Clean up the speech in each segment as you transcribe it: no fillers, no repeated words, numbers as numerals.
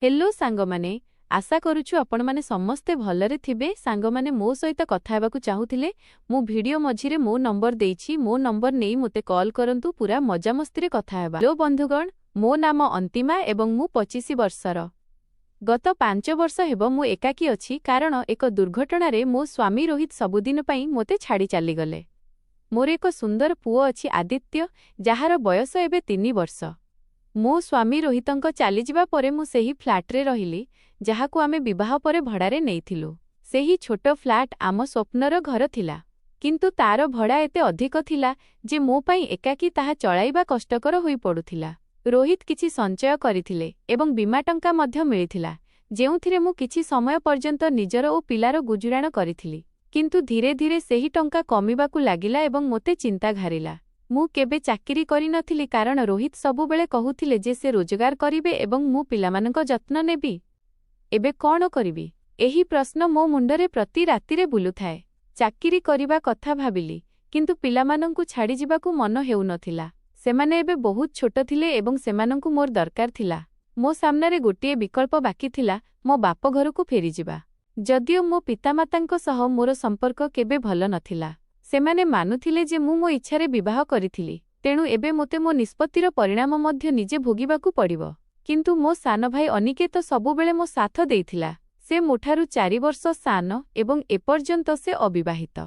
Hello सांगमाने आशा करूछु आपण माने समस्ते भलरे थिबे। सांगमाने मो सहित कथा हेबाकू चाहुथिले मु वीडियो मझिरे मो नंबर देइछि मो नंबर नेई मते कॉल करंतु पूरा मजामस्ती रे कथा हेबा। हेलो बंधुगण मो नाम अंतिमा एवं मु 25 वर्षर। गत 5 वर्ष हेबो मु एकाकी अछि कारण एक दुर्घटना रे मो स्वामी रोहित सबुदिन पई मते छाडी चाली गले। मोर एक सुंदर पुओ अछि आदित्य जहार बयस एबे 3 वर्ष। मो स्वामी रोहितंक चाली जिबा परे मु सेही फ्लैट रे रहिली जहाकू आमे विवाह परे भड़ारे नेइथिलु। सेही छोटो फ्लैट आम स्वप्नर घर थिला किंतु तार भड़ा एते अधिक थिला जे मो पई एकाकी ताहा चलाइबा कष्टकर होई पडुथिला। रोहित किछि संचय करिथिले एवं बीमा टंका मध्य मिलिथिला जेउथिरे मु किछि समय पर्यंत निजर ओ पिलार गुजुराण करिथिली किंतु धीरे धीरे सेही टंका कमिबाकू लागिला एवं मोते चिंता घारिला। मु केबे चाकरी करि नथिली कारण रोहित सबुबेले कहुथिले जे से रोजगार करिवे एवं मु पिलामानंक जत्न नेबी। एबे कोन करिबी एही प्रश्न मो मुंडरे प्रति रातिरे बुलुथाए। चाकरी करिबा कथा भाबिली किंतु पिलामानंकु छाडी जिबाकू मन हेउ नथिला। सेमाने एबे बहुत छोट थिले एवं सेमानंकु मोर दरकार थिला। मो सामनारे गोटिए विकल्प बाकी थिला मो बाप घरकू फेरी जिबा। जदियो मो पितामातांक सह मोर संपर्क केबे भल नथिला। सेमाने मानुथिले जे मु मो इच्छारे विवाह करिथिली तेणु एबे मोते मो निष्पत्तिर परिणाम मध्य निजे भोगिबाकू पड़िबो। किंतु मो सान भाई अनिकेत सबुबेले मो साथ देइथिला। से मोठारु 4 वर्ष सान एवं एपर्यंत से अविवाहित।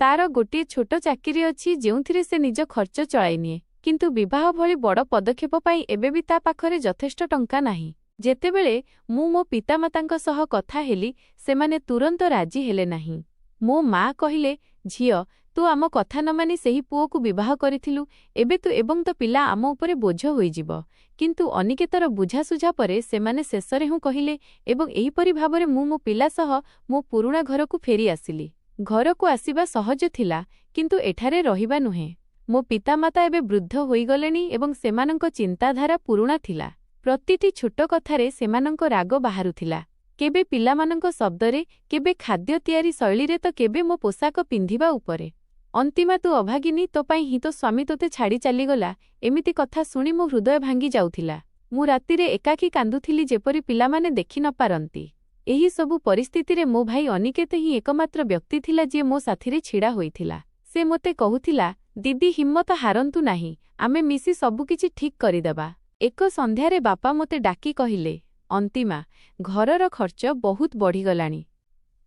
तार गोटिए छोट चाकरी अछि जेउथिरे से निज खर्च चलाई निए किंतु विवाह भली बड़ पदक्षेप पई एबे भी ता पाखरे यथेष्ट टंका नाही। जेतेबेले मु मो पितामातांक सह कथा हेली सेमाने तुरंत राजी हेले नाही। मो माँ कहिले झियो तू आम कथा न मानि सेही पुओकू विवाह करिथिलु एबे तू एवं तो पिला आम उपरे बोझ होई जिवो। किंतु अनिकेतर बुझासुझा परे सेमाने शेषरे हूँ कहिले एवं एहीपरि भावरे मु मो पिला सह मो पुरुणा घरकू फेरी आसिली। घरकू आसिबा सहज थिला किंतु एठारे रहिबा नुहे। मो पितामाता एबे वृद्ध होई गलेनी एवं सेमानंक चिंताधारा पुरुणा थिला। प्रतिटी छोट कथारे सेमानंक राग बाहारुथिला। केबे पिलामानंक शब्दरे केबे खाद्य तयारी शैलीरे तो केबे मो पोशाक पिंधिबा उपरे। अंतिमा तू अभागिनी तो पाई ही तो स्वामी तोते छाड़ी चलीगला एमिति कथा शुणी मो हृदय भांगी जाउथिला। मु रातिरे एकाकी कांदुथिली जेपरि पिलामाने देखि न पारंती। एही सबु परिस्थितिरे मो भाई अनिकेत ही एकमात्र व्यक्ति थिला जे मो साथिरे छिड़ा होइथिला। से मोते कहुथिला दीदी हिम्मत हारंतु नाही आमे मिसी सबु किछि ठीक करिदेबा। एक संध्यारे बापा मोते डाकी कहिले अंतिमा घरर खर्च बहुत बढ़ीगलानी।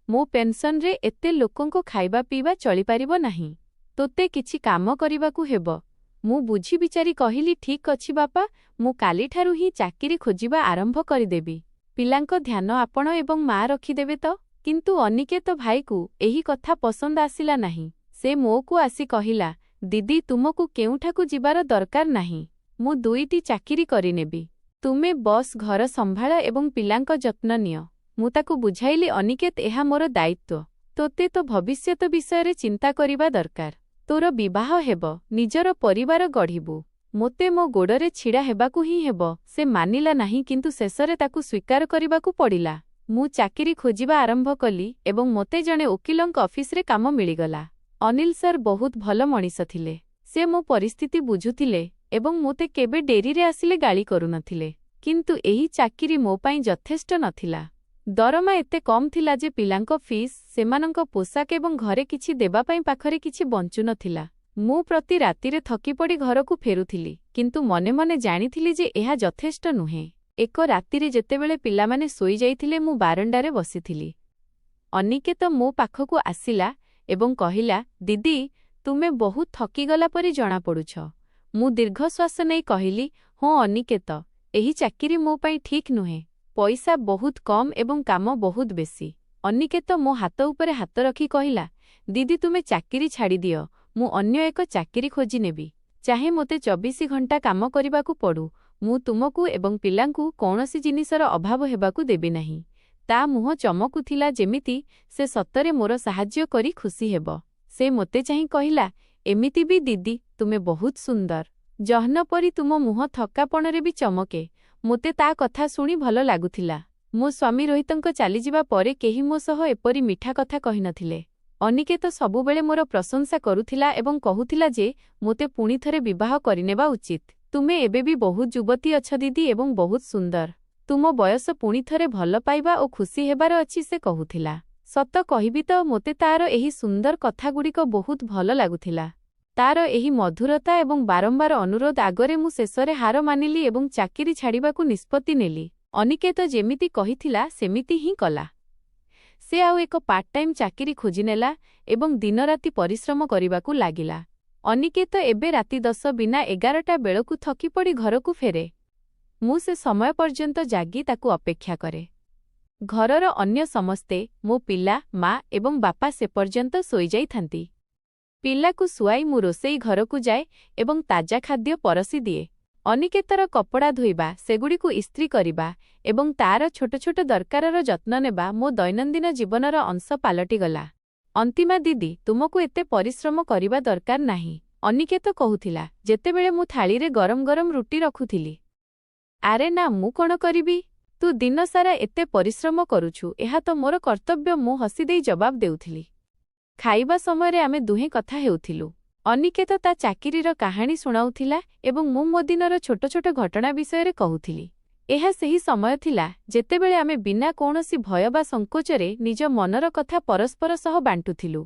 मो पेंशन रे एते लोकंको खाइबा पीबा चली पारिबो नाही। तोते किछि काम करिबाकू हेबो। मु बुझी बिचारी कहिली ठीक अछि बापा मु काली ठारु ही चाकरी खोजिबा आरंभ करिदेबी। पिलांको ध्यान आपण एवं माँ रखिदेबे तो। किंतु अनिकेत भाईकू एही कथा पसंद आसिला नाही। से मोकू आसी कहिला दीदी तुमकू केउठाकू जिबार दरकार नाही। मु 2टी चाकरी करिनेबी। तुमे बस घर संभाळ एवं पिलांको जत्न नियो। मु ताकू बुझाइली अनिकेत एहा मोर दायित्व। तोते तो भविष्यत विषय चिंता करिबा दरकार। तोर विवाह हेबो निजर परिवार गढ़िबु। मोते मो गोड़रे छिड़ा हेबाकू ही हेबो। से मानिला नाही किंतु शेषरे ताकू स्वीकार करिबाकू पड़िला। मु चाकरी खोजिबा आरंभ कली एवं मोते जणे ओकिलंक ऑफिस रे काम मिलिगला। अनिल सर बहुत भल मनीष थिले। से मो परिस्थिति बुझुथिले एवं मोते केबे डेरी रे आसिले गाली करू नथिले। किंतु एही चाकरी मो पाई यथेष्ट नथिला। दरमा एते कम थिला जे पिलांको फीस सेमानंक पोशाक एवं घरे किछि देबा पाई पाखरे किछि बंचु नथिला। मु प्रति रातिरे थकी पड़ी घरकू फेरुथिली किंतु मने मने जानिथिली जे एहा यथेष्ट नुहे। एक रातिरे जेतेबेले पिलामाने सोई जाइथिले मु बारंडारे बसिथिली। अनिकेत मो पाखकू आसिला एवं कहिला दीदी तुमे बहुत थकीगला परि जणा पड़ुछ। मु दीर्घश्वास नहीं कहिली हाँ अनिकेत एही चाकरी मो पाई ठीक नुहे। पैसा बहुत कम एवं काम बहुत बेसी। अनिकेत मो हाथ उपरे हाथ रखी कहिला दीदी तुमे चाकरी छाड़ी दियो मु अन्य एक चाकरी खोजी नेबी। चाहे मोते 24 घंटा काम करिबाकू पड़ू मु तुमकू एवं पिलांकू कौनसी जिनिसर अभाव हेबाकू देबी नाही। ता मुह चमकुथिला जेमिति से सतरे मोर साहाଯ୍ୟ करी खुशी हेबो। से मोते चाहि कहिला एमिति भी दीदी तुमे बहुत सुंदर। जहन परी तुम मुह थकापणरे भी चमके। मोते ता कथा शुणी भल लागुथिला। मो स्वामी रोहितंक चाली जिबा परे केही मो सह एपरी मिठा कथा कहि नथिले। अनिकेत सबुबेले मोर प्रशंसा करुथिला एवं कहुथिला जे मोते पुणी थरे विवाह करिनेबा उचित। तुमे एबे भी बहुत युवती अछ दीदी एवं बहुत सुंदर। ତୁମ ବୟସ ପୁଣି ଥରେ ଭଲ ପାଇବା ଓ ଖୁସି ହେବାର ଅଛି ସେ କହୁଥିଲା। ସତ କହିବି ତ ମୋତେ ତାର ଏହି ସୁନ୍ଦର କଥାଗୁଡ଼ିକ ବହୁତ ଭଲ ଲାଗୁଥିଲା। ତାର ଏହି ମଧୁରତା ଏବଂ ବାରମ୍ବାର ଅନୁରୋଧ ଆଗରେ ମୁଁ ଶେଷରେ ହାର ମାନିଲି ଏବଂ ଚାକିରି ଛାଡ଼ିବାକୁ ନିଷ୍ପତ୍ତି ନେଲି। ଅନିକେତ ଯେମିତି କହିଥିଲା ସେମିତି ହିଁ କଲା। ସେ ଆଉ ଏକ ପାର୍ଟ ଟାଇମ୍ ଚାକିରି ଖୋଜିନେଲା ଏବଂ ଦିନରାତି ପରିଶ୍ରମ କରିବାକୁ ଲାଗିଲା। ଅନିକେତ ଏବେ ରାତି 10 ବିନା 11ଟା ବେଳକୁ ଥକିପଡ଼ି ଘରକୁ ଫେରେ। ମୁଁ ସେ ସମୟ ପର୍ଯ୍ୟନ୍ତ ଜାଗି ତାକୁ ଅପେକ୍ଷା କରେ। ଘରର ଅନ୍ୟ ସମସ୍ତେ, ମୋ ପିଲା, ମା ଏବଂ ବାପା ସେ ପର୍ଯ୍ୟନ୍ତ ଶୋଇଯାଇଥାନ୍ତି। ପିଲାକୁ ଶୁଆଇ ମୁଁ ରୋଷେଇ ଘରକୁ ଯାଏ ଏବଂ ତାଜା ଖାଦ୍ୟ ପରସି ଦିଏ। ଅନିକେତର କପଡ଼ା ଧୋଇବା, ସେଗୁଡ଼ିକୁ ଇସ୍ତ୍ରୀ କରିବା ଏବଂ ତାର ଛୋଟ ଛୋଟ ଦରକାରର ଯତ୍ନ ନେବା ମୋ ଦୈନନ୍ଦିନ ଜୀବନର ଅଂଶ ପାଲଟିଗଲା। ଅନ୍ତିମା ଦିଦି, ତୁମକୁ ଏତେ ପରିଶ୍ରମ କରିବା ଦରକାର ନାହିଁ, ଅନିକେତ କହୁଥିଲା ଯେତେବେଳେ ମୁଁ ଥାଳିରେ ଗରମ ଗରମ ରୁଟି ରଖୁଥିଲି। ଆରେ ନା, ମୁଁ କ'ଣ କରିବି? ତୁ ଦିନସାରା ଏତେ ପରିଶ୍ରମ କରୁଛୁ, ଏହା ତ ମୋର କର୍ତ୍ତବ୍ୟ, ମୁଁ ହସିଦେଇ ଜବାବ ଦେଉଥିଲି। ଖାଇବା ସମୟରେ ଆମେ ଦୁହେଁ କଥା ହେଉଥିଲୁ। ଅନିକେତ ତା ଚାକିରିର କାହାଣୀ ଶୁଣାଉଥିଲା ଏବଂ ମୁଁ ମୋ ଦିନର ଛୋଟ ଛୋଟ ଘଟଣା ବିଷୟରେ କହୁଥିଲି। ଏହା ସେହି ସମୟ ଥିଲା ଯେତେବେଳେ ଆମେ ବିନା କୌଣସି ଭୟ ବା ସଂକୋଚରେ ନିଜ ମନର କଥା ପରସ୍ପର ସହ ବାଣ୍ଟୁଥିଲୁ।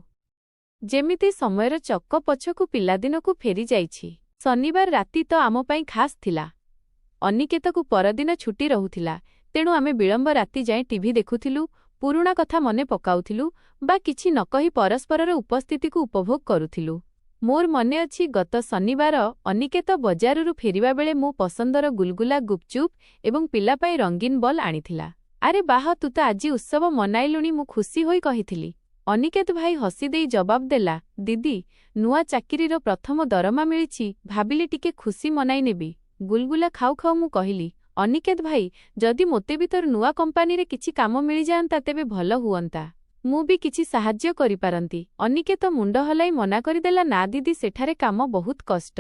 ଯେମିତି ସମୟର ଚକ ପଛକୁ ପିଲାଦିନକୁ ଫେରିଯାଇଛି। ଶନିବାର ରାତି ତ ଆମ ପାଇଁ ଖାସ୍ ଥିଲା। ଅନିକେତକୁ ପରଦିନ ଛୁଟି ରହୁଥିଲା, ତେଣୁ ଆମେ ବିଳମ୍ବ ରାତି ଯାଏଁ ଟିଭି ଦେଖୁଥିଲୁ, ପୁରୁଣା କଥା ମନେ ପକାଉଥିଲୁ ବା କିଛି ନ କହି ପରସ୍ପରର ଉପସ୍ଥିତିକୁ ଉପଭୋଗ କରୁଥିଲୁ। ମୋର ମନେ ଅଛି, ଗତ ଶନିବାର ଅନିକେତ ବଜାରରୁ ଫେରିବାବେଳେ ମୋ ପସନ୍ଦର ଗୁଲଗୁଲା, ଗୁପଚୁପ୍ ଏବଂ ପିଲା ପାଇଁ ରଙ୍ଗୀନ ବଲ୍ ଆଣିଥିଲା। ଆରେ ବାହ, ତୁ ତ ଆଜି ଉତ୍ସବ ମନାଇଲୁଣି, ମୁଁ ଖୁସି ହୋଇ କହିଥିଲି। ଅନିକେତ ଭାଇ ହସିଦେଇ ଜବାବ ଦେଲା, ଦିଦି, ନୂଆ ଚାକିରିର ପ୍ରଥମ ଦରମା ମିଳିଛି, ଭାବିଲି ଟିକେ ଖୁସି ମନାଇ ନେବି। ଗୁଲଗୁଲା ଖାଉ ଖାଉ ମୁଁ କହିଲି, ଅନିକେତ ଭାଇ, ଯଦି ମୋତେ ବି ତୋର ନୂଆ କମ୍ପାନୀରେ କିଛି କାମ ମିଳିଯାଆନ୍ତା ତେବେ ଭଲ ହୁଅନ୍ତା। ମୁଁ ବି କିଛି ସାହାଯ୍ୟ କରିପାରନ୍ତି। ଅନିକେତ ମୁଣ୍ଡ ହଲାଇ ମନା କରିଦେଲା, ନା ଦିଦି, ସେଠାରେ କାମ ବହୁତ କଷ୍ଟ।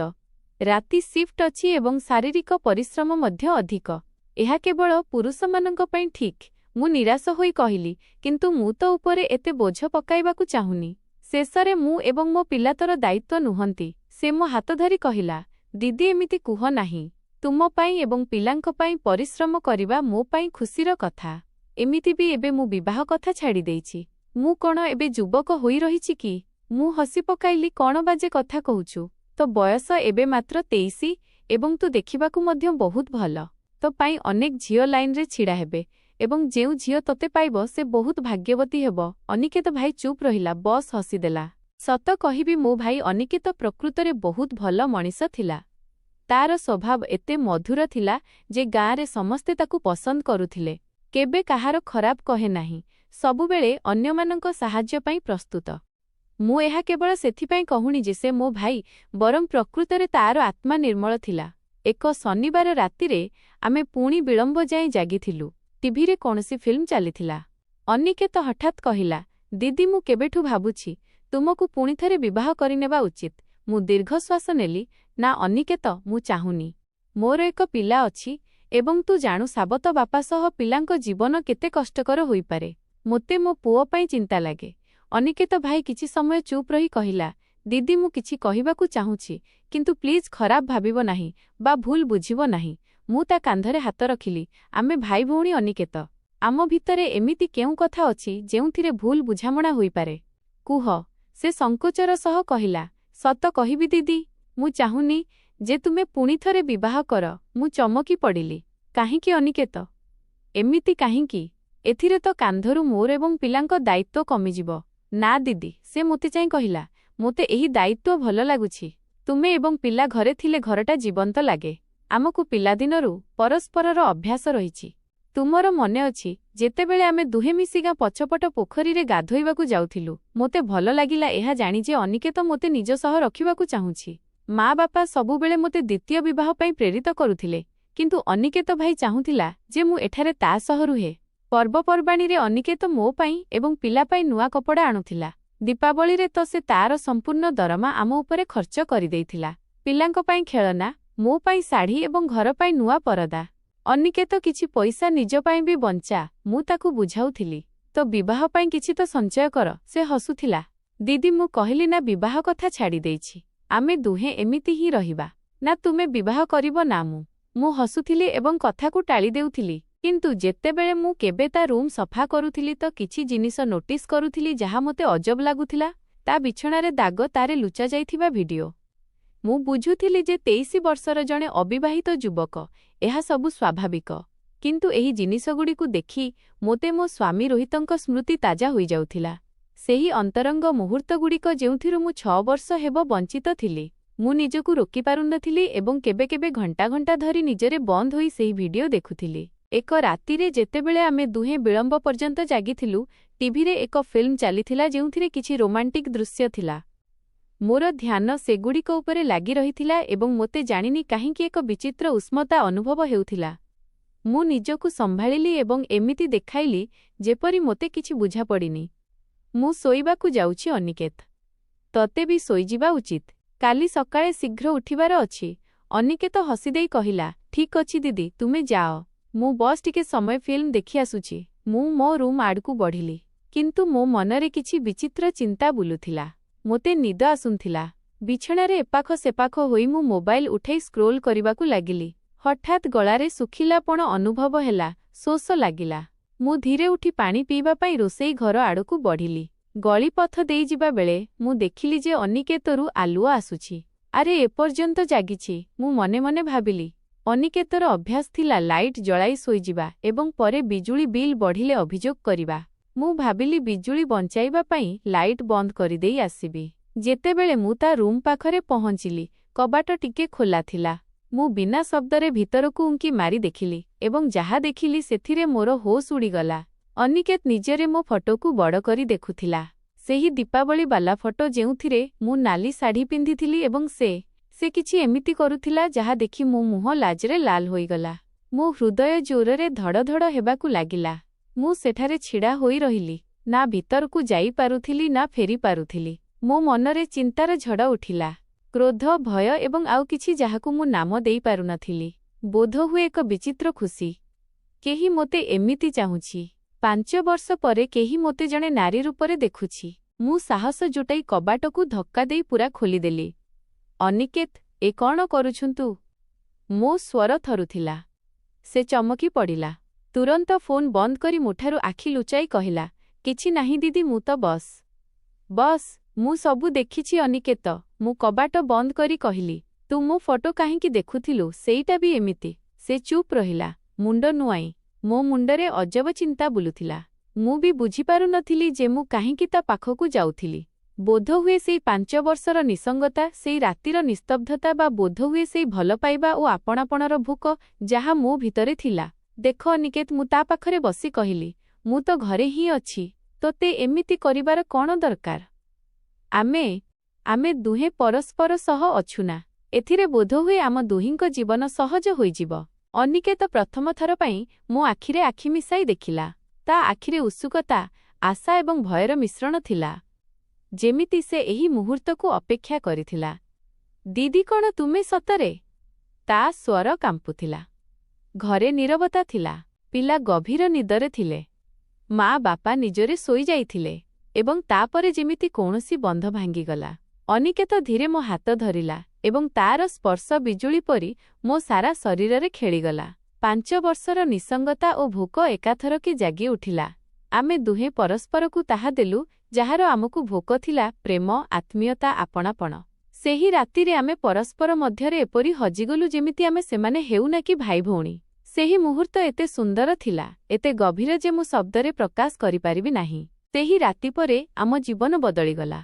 ରାତି ସିଫ୍ଟ ଅଛି ଏବଂ ଶାରୀରିକ ପରିଶ୍ରମ ମଧ୍ୟ ଅଧିକ। ଏହା କେବଳ ପୁରୁଷମାନଙ୍କ ପାଇଁ ଠିକ୍। ମୁଁ ନିରାଶ ହୋଇ କହିଲି, କିନ୍ତୁ ମୁଁ ତ ଉପରେ ଏତେ ବୋଝ ପକାଇବାକୁ ଚାହୁଁନି। ଶେଷରେ ମୁଁ ଏବଂ ମୋ ପିଲା ତୋର ଦାୟିତ୍ୱ ନୁହନ୍ତି। ସେ ମୋ ହାତ ଧରି କହିଲା, ଦିଦି, ଏମିତି କୁହ ନାହିଁ। ତୁମ ପାଇଁ ଏବଂ ପିଲାଙ୍କ ପାଇଁ ପରିଶ୍ରମ କରିବା ମୋ ପାଇଁ ଖୁସିର କଥା। ଏମିତି ବି ଏବେ ମୁଁ ବିବାହ କଥା ଛାଡ଼ି ଦେଇଛି। ମୁଁ କ'ଣ ଏବେ ଯୁବକ ହୋଇ ରହିଛି କି? ମୁଁ ହସି ପକାଇଲି, କ'ଣ ବାଜେ କଥା କହୁଛୁ? ତୋ ବୟସ ଏବେ ମାତ୍ର 23 ଏବଂ ତୁ ଦେଖିବାକୁ ମଧ୍ୟ ବହୁତ ଭଲ। ତୋ ପାଇଁ ଅନେକ ଝିଅ ଲାଇନରେ ଛିଡ଼ା ହେବେ ଏବଂ ଯେଉଁ ଝିଅ ତୋତେ ପାଇବ ସେ ବହୁତ ଭାଗ୍ୟବତୀ ହେବ। ଅନିକେତ ଭାଇ ଚୁପ୍ ରହିଲା। ବସ୍ ହସିଦେଲା। ସତ କହିବି, ମୋ ଭାଇ ଅନିକେତ ପ୍ରକୃତରେ ବହୁତ ଭଲ ମଣିଷ ଥିଲା। ତାର ସ୍ୱଭାବ ଏତେ ମଧୁର ଥିଲା ଯେ ଗାଁରେ ସମସ୍ତେ ତାକୁ ପସନ୍ଦ କରୁଥିଲେ। କେବେ କାହାର ଖରାପ କହେ ନାହିଁ, ସବୁବେଳେ ଅନ୍ୟମାନଙ୍କ ସାହାଯ୍ୟ ପାଇଁ ପ୍ରସ୍ତୁତ। ମୁଁ ଏହା କେବଳ ସେଥିପାଇଁ କହୁନି ଯେ ସେ ମୋ ଭାଇ, ବରଂ ପ୍ରକୃତରେ ତାର ଆତ୍ମା ନିର୍ମଳ ଥିଲା। ଏକ ଶନିବାର ରାତିରେ ଆମେ ପୁଣି ବିଳମ୍ବ ଯାଏଁ ଜାଗିଥିଲୁ। ଟିଭିରେ କୌଣସି ଫିଲ୍ମ ଚାଲିଥିଲା। ଅନିକେତ ହଠାତ୍ କହିଲା, ଦିଦି, ମୁଁ କେବେଠୁ ଭାବୁଛି ତୁମକୁ ପୁଣିଥରେ ବିବାହ କରିନେବା ଉଚିତ। ମୁଁ ଦୀର୍ଘଶ୍ୱାସ ନେଲି। ନା ଅନିକେତ, ମୁଁ ଚାହୁଁନି। ମୋର ଏକ ପିଲା ଅଛି ଏବଂ ତୁ ଜାଣୁ, ସାବତ ବାପା ସହ ପିଲାଙ୍କ ଜୀବନ କେତେ କଷ୍ଟକର ହୋଇପାରେ। ମୋତେ ମୋ ପୁଅ ପାଇଁ ଚିନ୍ତା ଲାଗେ। ଅନିକେତ ଭାଇ କିଛି ସମୟ ଚୁପ୍ ରହି କହିଲା, ଦିଦି, ମୁଁ କିଛି କହିବାକୁ ଚାହୁଁଛି, କିନ୍ତୁ ପ୍ଲିଜ୍ ଖରାପ ଭାବିବ ନାହିଁ ବା ଭୁଲ ବୁଝିବ ନାହିଁ। ମୁଁ ତା କାନ୍ଧରେ ହାତ ରଖିଲି। ଆମେ ଭାଇ ଭଉଣୀ ଅନିକେତ। ଆମ ଭିତରେ ଏମିତି କେଉଁ କଥା ଅଛି ଯେଉଁଥିରେ ଭୁଲ ବୁଝାମଣା ହୋଇପାରେ? କୁହ। ସେ ସଂକୋଚର ସହ କହିଲା, ସତ କହିବି ଦିଦି, ମୁଁ ଚାହୁଁନି ଯେ ତୁମେ ପୁଣିଥରେ ବିବାହ କର। ମୁଁ ଚମକି ପଡ଼ିଲି। କାହିଁକି ଅନିକେତ? ଏମିତି କାହିଁକି? ଏଥିରେ ତ କାନ୍ଧରୁ ମୋର ଏବଂ ପିଲାଙ୍କ ଦାୟିତ୍ୱ କମିଯିବ। ନା ଦିଦି, ସେ ମୋତେ ଚାହିଁ କହିଲା, ମୋତେ ଏହି ଦାୟିତ୍ୱ ଭଲ ଲାଗୁଛି। ତୁମେ ଏବଂ ପିଲା ଘରେ ଥିଲେ ଘରଟା ଜୀବନ୍ତ ଲାଗେ। ଆମକୁ ପିଲାଦିନରୁ ପରସ୍ପରର ଅଭ୍ୟାସ ରହିଛି। ତୁମର ମନେ ଅଛି ଯେତେବେଳେ ଆମେ ଦୁହେଁ ମିଶି ଗାଁ ପଛପଟ ପୋଖରୀରେ ଗାଧୋଇବାକୁ ଯାଉଥିଲୁ? ମୋତେ ଭଲ ଲାଗିଲା ଏହା ଜାଣି ଯେ ଅନିକେତ ମୋତେ ନିଜ ସହ ରଖିବାକୁ ଚାହୁଁଛି। ମା ବାପା ସବୁବେଳେ ମୋତେ ଦ୍ୱିତୀୟ ବିବାହ ପାଇଁ ପ୍ରେରିତ କରୁଥିଲେ, କିନ୍ତୁ ଅନିକେତ ଭାଇ ଚାହୁଁଥିଲା ଯେ ମୁଁ ଏଠାରେ ତା ସହ ରୁହେ। ପର୍ବପର୍ବାଣୀରେ ଅନିକେତ ମୋ ପାଇଁ ଏବଂ ପିଲା ପାଇଁ ନୂଆ କପଡ଼ା ଆଣୁଥିଲା। ଦୀପାବଳିରେ ତ ସେ ତାର ସମ୍ପୂର୍ଣ୍ଣ ଦରମା ଆମ ଉପରେ ଖର୍ଚ୍ଚ କରିଦେଇଥିଲା। ପିଲାଙ୍କ ପାଇଁ ଖେଳନା, ମୋ ପାଇଁ ଶାଢ଼ୀ ଏବଂ ଘର ପାଇଁ ନୂଆ ପରଦା। ଅନିକେତ, କିଛି ପଇସା ନିଜ ପାଇଁ ବି ବଞ୍ଚା। ମୁଁ ତାକୁ ବୁଝାଉଥିଲି, ତ ବିବାହ ପାଇଁ କିଛି ତ ସଞ୍ଚୟ କର। ସେ ହସୁଥିଲା। ଦିଦି, ମୁଁ କହିଲି, ନା ବିବାହ କଥା ଛାଡ଼ି ଦେଇଛି। ଆମେ ଦୁହେଁ ଏମିତି ହିଁ ରହିବା। ନା ତୁମେ ବିବାହ କରିବ ନା ମୁଁ। ମୁଁ ହସୁଥିଲି ଏବଂ କଥାକୁ ଟାଳି ଦେଉଥିଲି। କିନ୍ତୁ ଯେତେବେଳେ ମୁଁ କେବେ ତା ରୁମ୍ ସଫା କରୁଥିଲି ତ କିଛି ଜିନିଷ ନୋଟିସ୍ କରୁଥିଲି ଯାହା ମୋତେ ଅଜବ ଲାଗୁଥିଲା। ତା ବିଛଣାରେ ଦାଗ, ତାରେ ଲୁଚାଯାଇଥିବା ଭିଡିଓ। ମୁଁ ବୁଝୁଥିଲି ଯେ 23 ବର୍ଷର ଜଣେ ଅବିବାହିତ ଯୁବକ, ଏହା ସବୁ ସ୍ୱାଭାବିକ। କିନ୍ତୁ ଏହି ଜିନିଷଗୁଡ଼ିକୁ ଦେଖି ମୋତେ ମୋ ସ୍ୱାମୀ ରୋହିତଙ୍କ ସ୍ମୃତି ତାଜା ହୋଇଯାଉଥିଲା। ସେହି ଅନ୍ତରଙ୍ଗ ମୁହୂର୍ତ୍ତଗୁଡ଼ିକ ଯେଉଁଥିରୁ ମୁଁ 6 ବର୍ଷ ହେବ ବଞ୍ଚିତ ଥିଲି। ମୁଁ ନିଜକୁ ରୋକିପାରୁନଥିଲି ଏବଂ କେବେ କେବେ ଘଣ୍ଟା ଘଣ୍ଟା ଧରି ନିଜରେ ବନ୍ଦ ହୋଇ ସେହି ଭିଡିଓ ଦେଖୁଥିଲି। ଏକ ରାତିରେ ଯେତେବେଳେ ଆମେ ଦୁହେଁ ବିଳମ୍ବ ପର୍ଯ୍ୟନ୍ତ ଜାଗିଥିଲୁ, ଟିଭିରେ ଏକ ଫିଲ୍ମ ଚାଲିଥିଲା ଯେଉଁଥିରେ କିଛି ରୋମାଣ୍ଟିକ୍ ଦୃଶ୍ୟ ଥିଲା। ମୋର ଧ୍ୟାନ ସେଗୁଡ଼ିକ ଉପରେ ଲାଗି ରହିଥିଲା ଏବଂ ମୋତେ ଜାଣିନି କାହିଁକି ଏକ ବିଚିତ୍ର ଉଷ୍ମତା ଅନୁଭବ ହେଉଥିଲା। ମୁଁ ନିଜକୁ ସମ୍ଭାଳିଲି ଏବଂ ଏମିତି ଦେଖାଇଲି ଯେପରି ମୋତେ କିଛି ବୁଝାପଡ଼ିନି। ମୁଁ ଶୋଇବାକୁ ଯାଉଛି ଅନିକେତ। ତତେ ବି ଶୋଇଯିବା ଉଚିତ। କାଲି ସକାଳେ ଶୀଘ୍ର ଉଠିବାର ଅଛି। ଅନିକେତ ହସିଦେଇ କହିଲା, ଠିକ୍ ଅଛି ଦିଦି, ତୁମେ ଯାଅ। ମୁଁ ବସ୍ ଟିକେ ସମୟ ଫିଲ୍ମ ଦେଖି ଆସୁଛି। ମୁଁ ମୋ ରୁମ୍ ଆଡ଼କୁ ବଢ଼ିଲି। କିନ୍ତୁ ମୋ ମନରେ କିଛି ବିଚିତ୍ର ଚିନ୍ତା ବୁଲୁଥିଲା। ମୋତେ ନିଦ ଆସୁଥିଲା। ବିଛଣାରେ ଏପାଖ ସେପାଖ ହୋଇ ମୁଁ ମୋବାଇଲ ଉଠାଇ ସ୍କ୍ରୋଲ୍ କରିବାକୁ ଲାଗିଲି। ହଠାତ୍ ଗଳାରେ ଶୁଖିଲାପଣ ଅନୁଭବ ହେଲା, ଶୋଷ ଲାଗିଲା। ମୁଁ ଧୀରେ ଉଠି ପାଣି ପିଇବା ପାଇଁ ରୋଷେଇ ଘର ଆଡ଼କୁ ବଢ଼ିଲି। ଗଳିପଥ ଦେଇ ଯିବା ବେଳେ ମୁଁ ଦେଖିଲି ଯେ ଅନିକେତରୁ ଆଲୁଅ ଆସୁଛି। ଆରେ, ଏପର୍ଯ୍ୟନ୍ତ ଜାଗିଛି, ମୁଁ ମନେ ମନେ ଭାବିଲି। ଅନିକେତର ଅଭ୍ୟାସ ଥିଲା ଲାଇଟ୍ ଜଳାଇ ଶୋଇଯିବା ଏବଂ ପରେ ବିଜୁଳି ବିଲ୍ ବଢ଼ିଲେ ଅଭିଯୋଗ କରିବା। ମୁଁ ଭାବିଲି ବିଜୁଳି ବଞ୍ଚାଇବା ପାଇଁ ଲାଇଟ୍ ବନ୍ଦ କରିଦେଇ ଆସିବି। ଯେତେବେଳେ ମୁଁ ତା ରୁମ୍ ପାଖରେ ପହଞ୍ଚିଲି, କବାଟ ଟିକେ ଖୋଲା ଥିଲା। ମୁଁ ବିନା ଶବ୍ଦରେ ଭିତରକୁ ଉଙ୍କି ମାରି ଦେଖିଲି ଏବଂ ଯାହା ଦେଖିଲି ସେଥିରେ ମୋର ହୋସ୍ ଉଡ଼ିଗଲା। ଅନିକେତ ନିଜରେ ମୋ ଫଟୋକୁ ବଡ଼ କରି ଦେଖୁଥିଲା। ସେହି ଦୀପାବଳି ବାଲା ଫଟୋ ଯେଉଁଥିରେ ମୁଁ ନାଲି ଶାଢ଼ୀ ପିନ୍ଧିଥିଲି ଏବଂ ସେ କିଛି ଏମିତି କରୁଥିଲା ଯାହା ଦେଖି ମୋ ମୁହଁ ଲାଜରେ ଲାଲ ହୋଇଗଲା। ମୋ ହୃଦୟ ଜୋରରେ ଧଡ଼ ଧଡ଼ ହେବାକୁ ଲାଗିଲା। ମୁଁ ସେଠାରେ ଛିଡ଼ା ହୋଇ ରହିଲି। ନା ଭିତରକୁ ଯାଇପାରୁଥିଲି ନା ଫେରି ପାରୁଥିଲି। ମୋ ମନରେ ଚିନ୍ତାର ଝଡ଼ ଉଠିଲା। କ୍ରୋଧ, ଭୟ ଏବଂ ଆଉ କିଛି ଯାହାକୁ ମୁଁ ନାମ ଦେଇପାରୁନଥିଲି। ବୋଧହୁଏ ଏକ ବିଚିତ୍ର ଖୁସି। କେହି ମୋତେ ଏମିତି ଚାହୁଁଛି। 5 ବର୍ଷ ପରେ କେହି ମୋତେ ଜଣେ ନାରୀ ରୂପରେ ଦେଖୁଛି। ମୁଁ ସାହସ ଜୁଟାଇ କବାଟକୁ ଧକ୍କା ଦେଇ ପୁରା ଖୋଲିଦେଲି। ଅନିକେତ, ଏ କ'ଣ କରୁଛନ୍ତୁ? ମୋ ସ୍ୱର ଥରୁଥିଲା। ସେ ଚମକି ପଡ଼ିଲା। ତୁରନ୍ତ ଫୋନ୍ ବନ୍ଦ କରି ମୋଠାରୁ ଆଖି ଲୁଚାଇ କହିଲା, କିଛି ନାହିଁ ଦିଦି, ମୁଁ ତ ବସ୍। ମୁଁ ସବୁ ଦେଖିଛି ଅନିକେତ। ମୁଁ କବାଟ ବନ୍ଦ କରି କହିଲି, ତୁ ମୋ ଫଟୋ କାହିଁକି ଦେଖୁଥିଲୁ? ସେଇଟା ବି ଏମିତି। ସେ ଚୁପ୍ ରହିଲା, ମୁଣ୍ଡ ନୁଆଁଇ। ମୋ ମୁଣ୍ଡରେ ଅଜବ ଚିନ୍ତା ବୁଲୁଥିଲା। ମୁଁ ବି ବୁଝିପାରୁନଥିଲି ଯେ ମୁଁ କାହିଁକି ତା ପାଖକୁ ଯାଉଥିଲି। ବୋଧହୁଏ ସେଇ 5 ବର୍ଷର ନିସଙ୍ଗତା, ସେଇ ରାତିର ନିସ୍ତବ୍ଧତା ବା ବୋଧହୁଏ ସେଇ ଭଲପାଇବା ଓ ଆପଣାପଣର ଭୋକ ଯାହା ମୋ ଭିତରେ ଥିଲା। ଦେଖ ଅନିକେତ, ମୁଁ ତା ପାଖରେ ବସି କହିଲି, ମୁଁ ତ ଘରେ ହିଁ ଅଛି। ତୋତେ ଏମିତି କରିବାର କ'ଣ ଦରକାର? ଆମେ ଦୁହେଁ ପରସ୍ପର ସହ ଅଛୁନା। ଏଥିରେ ବୋଧହୁଏ ଆମ ଦୁହିଁଙ୍କ ଜୀବନ ସହଜ ହୋଇଯିବ। ଅନିକେତ ପ୍ରଥମ ଥର ପାଇଁ ମୋ ଆଖିରେ ଆଖି ମିଶାଇ ଦେଖିଲା। ତା ଆଖିରେ ଉତ୍ସୁକତା, ଆଶା ଏବଂ ଭୟର ମିଶ୍ରଣ ଥିଲା। ଯେମିତି ସେ ଏହି ମୁହୂର୍ତ୍ତକୁ ଅପେକ୍ଷା କରିଥିଲା। ଦିଦି, କ'ଣ ତୁମେ ସତରେ? ତା ସ୍ୱର କାମ୍ପୁଥିଲା। ଘରେ ନୀରବତା ଥିଲା। ପିଲା ଗଭୀର ନିଦରେ ଥିଲେ। ମା ବାପା ନିଜରେ ଶୋଇଯାଇଥିଲେ ଏବଂ ତାପରେ ଯେମିତି କୌଣସି ବନ୍ଧ ଭାଙ୍ଗିଗଲା। ଅନିକେତ ଧୀରେ ମୋ ହାତ ଧରିଲା ଏବଂ ତାର ସ୍ପର୍ଶ ବିଜୁଳି ପରି ମୋ ସାରା ଶରୀରରେ ଖେଳିଗଲା। 5 ବର୍ଷର ନିସଙ୍ଗତା ଓ ଭୋକ ଏକାଥରକେ ଜାଗି ଉଠିଲା। ଆମେ ଦୁହେଁ ପରସ୍ପରକୁ ତାହା ଦେଲୁ ଯାହାର ଆମକୁ ଭୋକ ଥିଲା, ପ୍ରେମ, ଆତ୍ମୀୟତା, ଆପଣାପଣ। ସେହି ରାତିରେ ଆମେ ପରସ୍ପର ମଧ୍ୟରେ ଏପରି ହଜିଗଲୁ ଯେମିତି ଆମେ ସେମାନେ ହେଉନା କି ଭାଇ ଭଉଣୀ। ସେହି ମୁହୂର୍ତ୍ତ ଏତେ ସୁନ୍ଦର ଥିଲା, ଏତେ ଗଭୀର ଯେ ମୁଁ ଶବ୍ଦରେ ପ୍ରକାଶ କରିପାରିବି ନାହିଁ। ସେହି ରାତି ପରେ ଆମ ଜୀବନ ବଦଳିଗଲା।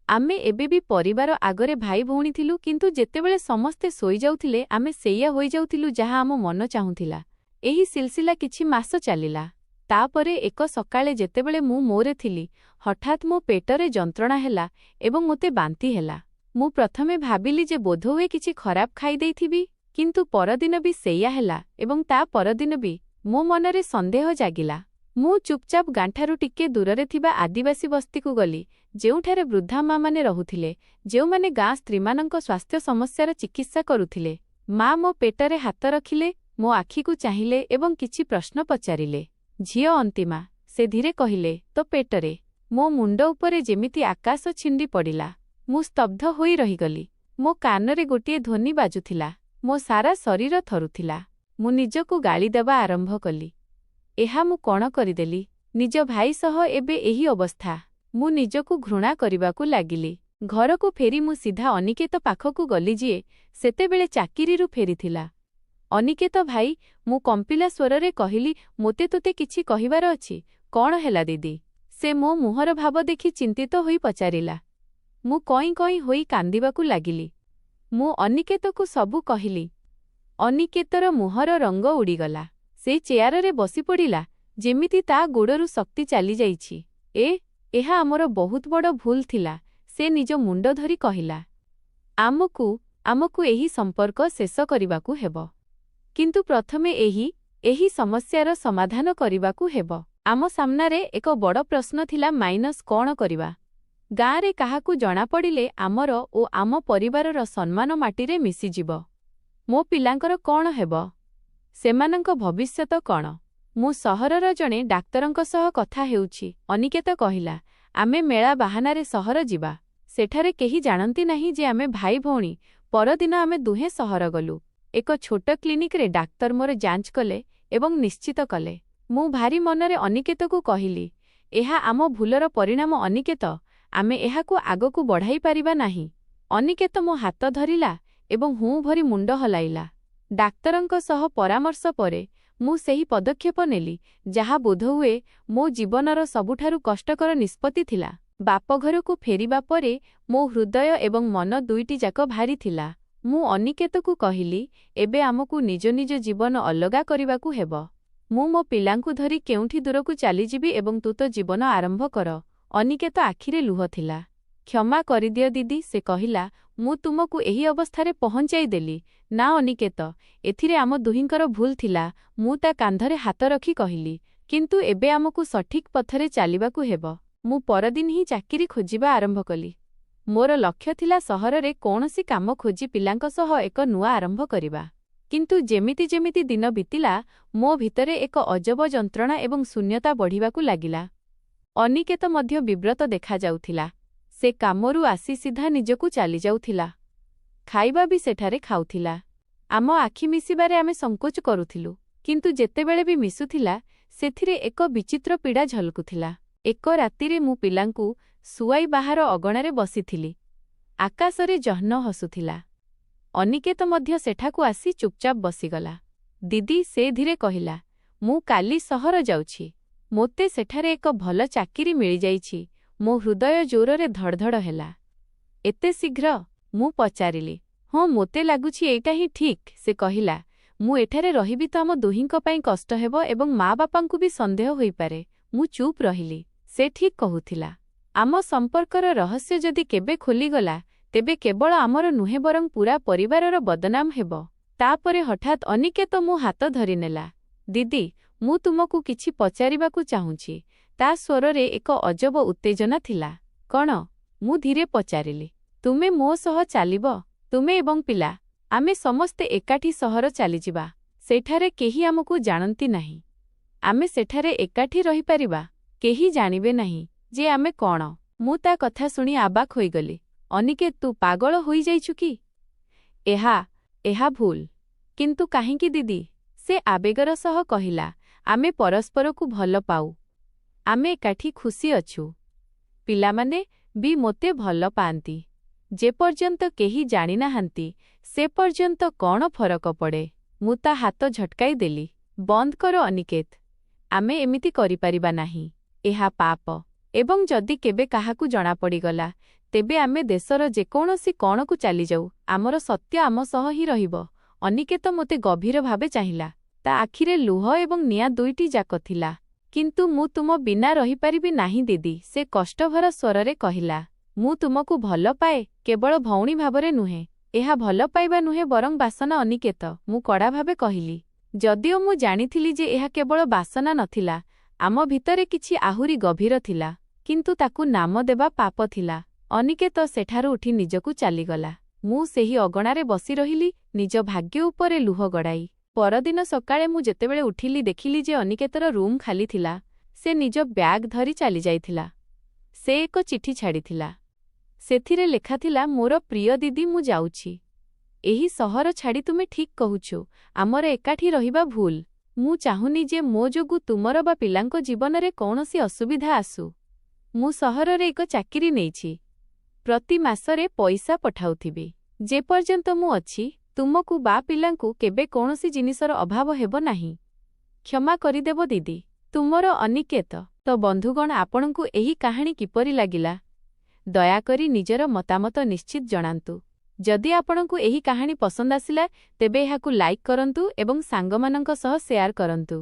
ଆମେ ଏବେ ବି ପରିବାର ଆଗରେ ଭାଇ ଭଉଣୀ ଥିଲୁ, କିନ୍ତୁ ଯେତେବେଳେ ସମସ୍ତେ ଶୋଇଯାଉଥିଲେ ଆମେ ସେଇଆ ହୋଇଯାଉଥିଲୁ ଯାହା ଆମ ମନ ଚାହୁଁଥିଲା। ଏହି ସିଲସିଲା କିଛି ମାସ ଚାଲିଲା। ତାପରେ ଏକ ସକାଳେ ଯେତେବେଳେ ମୁଁ ମୋରେ ଥିଲି, ହଠାତ୍ ମୋ ପେଟରେ ଯନ୍ତ୍ରଣା ହେଲା ଏବଂ ମୋତେ ବାନ୍ତି ହେଲା। ମୁଁ ପ୍ରଥମେ ଭାବିଲି ଯେ ବୋଧହୁଏ କିଛି ଖରାପ ଖାଇଦେଇଥିବି, କିନ୍ତୁ ପରଦିନ ବି ସେଇଆ ହେଲା ଏବଂ ତା ପରଦିନ ବି ମୋ ମନରେ ସନ୍ଦେହ ଜାଗିଲା। ମୁଁ ଚୁପଚାପ ଗାଁଠାରୁ ଟିକେ ଦୂରରେ ଥିବା ଆଦିବାସୀ ବସ୍ତିକୁ ଗଲି, ଯେଉଁଠାରେ ବୃଦ୍ଧା ମାମାନେ ରହୁଥିଲେ, ଯେଉଁମାନେ ଗାଁ ସ୍ତ୍ରୀମାନଙ୍କ ସ୍ୱାସ୍ଥ୍ୟ ସମସ୍ୟାର ଚିକିତ୍ସା କରୁଥିଲେ। ମା ମୋ ପେଟରେ ହାତ ରଖିଲେ, ମୋ ଆଖିକୁ ଚାହିଁଲେ ଏବଂ କିଛି ପ୍ରଶ୍ନ ପଚାରିଲେ। ଝିଅ ଅନ୍ତିମା, ସେ ଧୀରେ କହିଲେ, ତୋ ପେଟରେ। ମୋ ମୁଣ୍ଡ ଉପରେ ଯେମିତି ଆକାଶ ଛିଣ୍ଡି ପଡ଼ିଲା। ମୁଁ ସ୍ତବ୍ଧ ହୋଇ ରହିଗଲି। ମୋ କାନରେ ଗୋଟିଏ ଧ୍ୱନି ବାଜୁଥିଲା। ମୋ ସାରା ଶରୀର ଥରୁଥିଲା। ମୁଁ ନିଜକୁ ଗାଳି ଦେବା ଆରମ୍ଭ କଲି। ଏହା ମୁଁ କ'ଣ କରିଦେଲି? ନିଜ ଭାଇ ସହ ଏବେ ଏହି ଅବସ୍ଥା। ମୁଁ ନିଜକୁ ଘୃଣା କରିବାକୁ ଲାଗିଲି। ଘରକୁ ଫେରି ମୁଁ ସିଧା ଅନିକେତ ପାଖକୁ ଗଲି, ଯିଏ ସେତେବେଳେ ଚାକିରିରୁ ଫେରିଥିଲା। ଅନିକେତ ଭାଇ, ମୁଁ କମ୍ପିଲା ସ୍ୱରରେ କହିଲି, ମୋତେ ତୋତେ କିଛି କହିବାର ଅଛି। କ'ଣ ହେଲା ଦିଦି? ସେ ମୋ ମୁହଁର ଭାବ ଦେଖି ଚିନ୍ତିତ ହୋଇ ପଚାରିଲା। ମୁଁ କଇଁ କଇଁ ହୋଇ କାନ୍ଦିବାକୁ ଲାଗିଲି। ମୁଁ ଅନିକେତକୁ ସବୁ କହିଲି। ଅନିକେତର ମୁହଁର ରଙ୍ଗ ଉଡ଼ିଗଲା। ସେ ଚେୟାରରେ ବସିପଡ଼ିଲା, ଯେମିତି ତା ଗୋଡ଼ରୁ ଶକ୍ତି ଚାଲିଯାଇଛି। ଏହା ଆମର ବହୁତ ବଡ଼ ଭୁଲ ଥିଲା, ସେ ନିଜ ମୁଣ୍ଡ ଧରି କହିଲା। ଆମକୁ ଏହି ସମ୍ପର୍କ ଶେଷ କରିବାକୁ ହେବ। କିନ୍ତୁ ପ୍ରଥମେ ଏହି ସମସ୍ୟାର ସମାଧାନ କରିବାକୁ ହେବ। ଆମ ସାମ୍ନାରେ ଏକ ବଡ଼ ପ୍ରଶ୍ନ ଥିଲା, ମାଇନସ୍ କ'ଣ କରିବା? ଗାଁରେ କାହାକୁ ଜଣାପଡ଼ିଲେ ଆମର ଓ ଆମ ପରିବାରର ସମ୍ମାନ ମାଟିରେ ମିଶିଯିବ। ମୋ ପିଲାଙ୍କର କ'ଣ ହେବ? ସେମାନଙ୍କ ଭବିଷ୍ୟତ କ'ଣ? ମୁଁ ସହରର ଜଣେ ଡାକ୍ତରଙ୍କ ସହ କଥା ହେଉଛି, ଅନିକେତ କହିଲା। ଆମେ ମେଳା ବାହାନାରେ ସହର ଯିବା। ସେଠାରେ କେହି ଜାଣନ୍ତି ନାହିଁ ଯେ ଆମେ ଭାଇ ଭଉଣୀ। ପରଦିନ ଆମେ ଦୁହେଁ ସହର ଗଲୁ। ଏକ ଛୋଟ କ୍ଲିନିକରେ ଡାକ୍ତର ମୋର ଯାଞ୍ଚ କଲେ ଏବଂ ନିଶ୍ଚିତ କଲେ। ମୁଁ ଭାରି ମନରେ ଅନିକେତକୁ କହିଲି, ଏହା ଆମ ଭୁଲର ପରିଣାମ ଅନିକେତ, ଆମେ ଏହାକୁ ଆଗକୁ ବଢ଼ାଇ ପାରିବା ନାହିଁ। ଅନିକେତ ମୋ ହାତ ଧରିଲା ଏବଂ ହୁଁ ଭରି ମୁଣ୍ଡ ହଲାଇଲା। ଡାକ୍ତରଙ୍କ ସହ ପରାମର୍ଶ ପରେ ମୁଁ ସେହି ପଦକ୍ଷେପ ନେଲି, ଯାହା ବୋଧହୁଏ ମୋ ଜୀବନର ସବୁଠାରୁ କଷ୍ଟକର ନିଷ୍ପତ୍ତି ଥିଲା। ବାପଘରକୁ ଫେରିବା ପରେ ମୋ ହୃଦୟ ଏବଂ ମନ ଦୁଇଟି ଯାକ ଭାରି ଥିଲା। ମୁଁ ଅନିକେତକୁ କହିଲି, ଏବେ ଆମକୁ ନିଜ ନିଜ ଜୀବନ ଅଲଗା କରିବାକୁ ହେବ। ମୁଁ ମୋ ପିଲାଙ୍କୁ ଧରି କେଉଁଠି ଦୂରକୁ ଚାଲିଯିବି ଏବଂ ତୁ ତୋ ଜୀବନ ଆରମ୍ଭ କର। ଅନିକେତ ଆଖିରେ ଲୁହ ଥିଲା। କ୍ଷମା କରିଦିଅ ଦିଦି, ସେ କହିଲା। ମୁଁ ତୁମକୁ ଏହି ଅବସ୍ଥାରେ ପହଞ୍ଚାଇ ଦେଲି। ନା ଅନିକେତ, ଏଥିରେ ଆମ ଦୁହିଁଙ୍କର ଭୁଲ ଥିଲା। ମୁଁ ତା କାନ୍ଧରେ ହାତ ରଖି କହିଲି। କିନ୍ତୁ ଏବେ ଆମକୁ ସଠିକ୍ ପଥରେ ଚାଲିବାକୁ ହେବ। ମୁଁ ପରଦିନ ହିଁ ଚାକିରି ଖୋଜିବା ଆରମ୍ଭ କଲି। ମୋର ଲକ୍ଷ୍ୟ ଥିଲା ସହରରେ କୌଣସି କାମ ଖୋଜି ପିଲାଙ୍କ ସହ ଏକ ନୂଆ ଆରମ୍ଭ କରିବା। କିନ୍ତୁ ଯେମିତି ଯେମିତି ଦିନ ବିତିଲା, ମୋ ଭିତରେ ଏକ ଅଜବ ଯନ୍ତ୍ରଣା ଏବଂ ଶୂନ୍ୟତା ବଢ଼ିବାକୁ ଲାଗିଲା। ଅନିକେତ ମଧ୍ୟ ବିବ୍ରତ ଦେଖାଯାଉଥିଲା। ସେ କାମରୁ ଆସି ସିଧା ନିଜକୁ ଚାଲିଯାଉଥିଲା। ଖାଇବା ବି ସେଠାରେ ଖାଉଥିଲା। ଆମ ଆଖି ମିଶିବାରେ ଆମେ ସଂକୋଚ କରୁଥିଲୁ, କିନ୍ତୁ ଯେତେବେଳେ ବି ମିଶୁଥିଲା, ସେଥିରେ ଏକ ବିଚିତ୍ର ପୀଡ଼ା ଝଲକୁଥିଲା। ଏକ ରାତିରେ ମୁଁ ପିଲାଙ୍କୁ ଶୁଆଇ ବାହାର ଅଗଣାରେ ବସିଥିଲି। ଆକାଶରେ ଜହ୍ନ ହସୁଥିଲା। ଅନିକେତ ମଧ୍ୟ ସେଠାକୁ ଆସି ଚୁପଚାପ ବସିଗଲା। ଦିଦି, ସେ ଧୀରେ କହିଲା, ମୁଁ କାଲି ସହର ଯାଉଛି। ମୋତେ ସେଠାରେ ଏକ ଭଲ ଚାକିରି ମିଳିଯାଇଛି। ମୋ ହୃଦୟ ଜୋରରେ ଧଡ଼ଧଡ଼ ହେଲା। ଏତେ ଶୀଘ୍ର? ମୁଁ ପଚାରିଲି। ହଁ, ମୋତେ ଲାଗୁଛି ଏଇଟା ହିଁ ଠିକ୍, ସେ କହିଲା। ମୁଁ ଏଠାରେ ରହିବି ତ ଆମ ଦୁହିଁଙ୍କ ପାଇଁ କଷ୍ଟ ହେବ ଏବଂ ମା ବାପାଙ୍କୁ ବି ସନ୍ଦେହ ହୋଇପାରେ। ମୁଁ ଚୁପ୍ ରହିଲି। ସେ ଠିକ୍ କହୁଥିଲା। ଆମ ସମ୍ପର୍କର ରହସ୍ୟ ଯଦି କେବେ ଖୋଲିଗଲା, ତେବେ କେବଳ ଆମର ନୁହେଁ ବରଂ ପୂରା ପରିବାରର ବଦନାମ ହେବ। ତାପରେ ହଠାତ୍ ଅନିକେତ ମୋ ହାତ ଧରିନେଲା। ଦିଦି, ମୁଁ ତୁମକୁ କିଛି ପଚାରିବାକୁ ଚାହୁଁଛି। ତା ସ୍ୱରରେ ଏକ ଅଜବ ଉତ୍ତେଜନା ଥିଲା। କ'ଣ? ମୁଁ ଧୀରେ ପଚାରିଲି। ତୁମେ ମୋ ସହ ଚାଲିବ? ତୁମେ ଏବଂ ପିଲା, ଆମେ ସମସ୍ତେ ଏକାଠି ସହର ଚାଲିଯିବା। ସେଠାରେ କେହି ଆମକୁ ଜାଣନ୍ତି ନାହିଁ। ଆମେ ସେଠାରେ ଏକାଠି ରହିପାରିବା। କେହି ଜାଣିବେ ନାହିଁ ଯେ ଆମେ କ'ଣ। ମୁଁ ତା କଥା ଶୁଣି ଅବାକ୍ ହୋଇଗଲି। ଅନିକେତ, ତୁ ପାଗଳ ହୋଇଯାଇଛୁ କି? ଏହା ଭୁଲ। କିନ୍ତୁ କାହିଁକି ଦିଦି? ସେ ଆବେଗର ସହ କହିଲା। ଆମେ ପରସ୍ପରକୁ ଭଲ ପାଉ। ଆମେ ଏକାଠି ଖୁସି ଅଛୁ। ପିଲାମାନେ ବି ମୋତେ ଭଲ ପାଆନ୍ତି। ଯେପର୍ଯ୍ୟନ୍ତ କେହି ଜାଣିନାହାନ୍ତି, ସେ ପର୍ଯ୍ୟନ୍ତ କ'ଣ ଫରକ ପଡ଼େ? ମୁଁ ତା ହାତ ଝଟକାଇ ଦେଲି। ବନ୍ଦ କର ଅନିକେତ। ଆମେ ଏମିତି କରିପାରିବା ନାହିଁ। ଏହା ପାପ। ଏବଂ ଯଦି କେବେ କାହାକୁ ଜଣାପଡ଼ିଗଲା, ତେବେ ଆମେ ଦେଶର ଯେକୌଣସି କୋଣକୁ ଚାଲିଯାଉ, ଆମର ସତ୍ୟ ଆମ ସହ ହିଁ ରହିବ। ଅନିକେତ ମୋତେ ଗଭୀର ଭାବେ ଚାହିଁଲା। ତା ଆଖିରେ ଲୁହ ଏବଂ ନିଆଁ ଦୁଇଟି ଯାକ ଥିଲା। କିନ୍ତୁ ମୁଁ ତୁମ ବିନା ରହିପାରିବି ନାହିଁ ଦିଦି, ସେ କଷ୍ଟଭରା ସ୍ୱରରେ କହିଲା। ମୁଁ ତୁମକୁ ଭଲ ପାଏ, କେବଳ ଭଉଣୀ ଭାବରେ ନୁହେଁ। ଏହା ଭଲ ପାଇବା ନୁହେଁ ବରଂ ବାସନା ଅନିକେତ, ମୁଁ କଡ଼ା ଭାବେ କହିଲି। ଯଦିଓ ମୁଁ ଜାଣିଥିଲି ଯେ ଏହା କେବଳ ବାସନା ନଥିଲା, ଆମ ଭିତରେ କିଛି ଆହୁରି ଗଭୀର ଥିଲା, କିନ୍ତୁ ତାକୁ ନାମ ଦେବା ପାପ ଥିଲା। ଅନିକେତ ସେଠାରୁ ଉଠି ନିଜକୁ ଚାଲିଗଲା। ମୁଁ ସେହି ଅଗଣାରେ ବସି ରହିଲି, ନିଜ ଭାଗ୍ୟ ଉପରେ ଲୁହ ଗଡ଼ାଇ। ପରଦିନ ସକାଳେ ମୁଁ ଯେତେବେଳେ ଉଠିଲି, ଦେଖିଲି ଯେ ଅନିକେତର ରୁମ୍ ଖାଲି ଥିଲା। ସେ ନିଜ ବ୍ୟାଗ୍ ଧରି ଚାଲିଯାଇଥିଲା। ସେ ଏକ ଚିଠି ଛାଡ଼ିଥିଲା। ସେଥିରେ ଲେଖାଥିଲା, ମୋର ପ୍ରିୟ ଦିଦି, ମୁଁ ଯାଉଛି। ଏହି ସହର ଛାଡ଼ି ତୁମେ ଠିକ୍ କହୁଛୁ। ଆମର ଏକାଠି ରହିବା ଭୁଲ। ମୁଁ ଚାହୁଁନି ଯେ ମୋ ଯୋଗୁଁ ତୁମର ବା ପିଲାଙ୍କ ଜୀବନରେ କୌଣସି ଅସୁବିଧା ଆସୁ। ମୁଁ ସହରରେ ଏକ ଚାକିରି ନେଇଛି। ପ୍ରତି ମାସରେ ପଇସା ପଠାଉଥିବି। ଯେପର୍ଯ୍ୟନ୍ତ ମୁଁ ଅଛି, ତୁମକୁ ବା ପିଲାଙ୍କୁ କେବେ କୌଣସି ଜିନିଷର ଅଭାବ ହେବ ନାହିଁ। କ୍ଷମା କରିଦେବ ଦିଦି। ତୁମର ଅନିକେତ। ତ ବନ୍ଧୁଗଣ, ଆପଣଙ୍କୁ ଏହି କାହାଣୀ କିପରି ଲାଗିଲା? ଦୟାକରି ନିଜର ମତାମତ ନିଶ୍ଚିତ ଜଣାନ୍ତୁ। ଯଦି ଆପଣଙ୍କୁ ଏହି କାହାଣୀ ପସନ୍ଦ ଆସିଲା, ତେବେ ଏହାକୁ ଲାଇକ୍ କରନ୍ତୁ ଏବଂ ସାଙ୍ଗମାନଙ୍କ ସହ ସେୟାର କରନ୍ତୁ।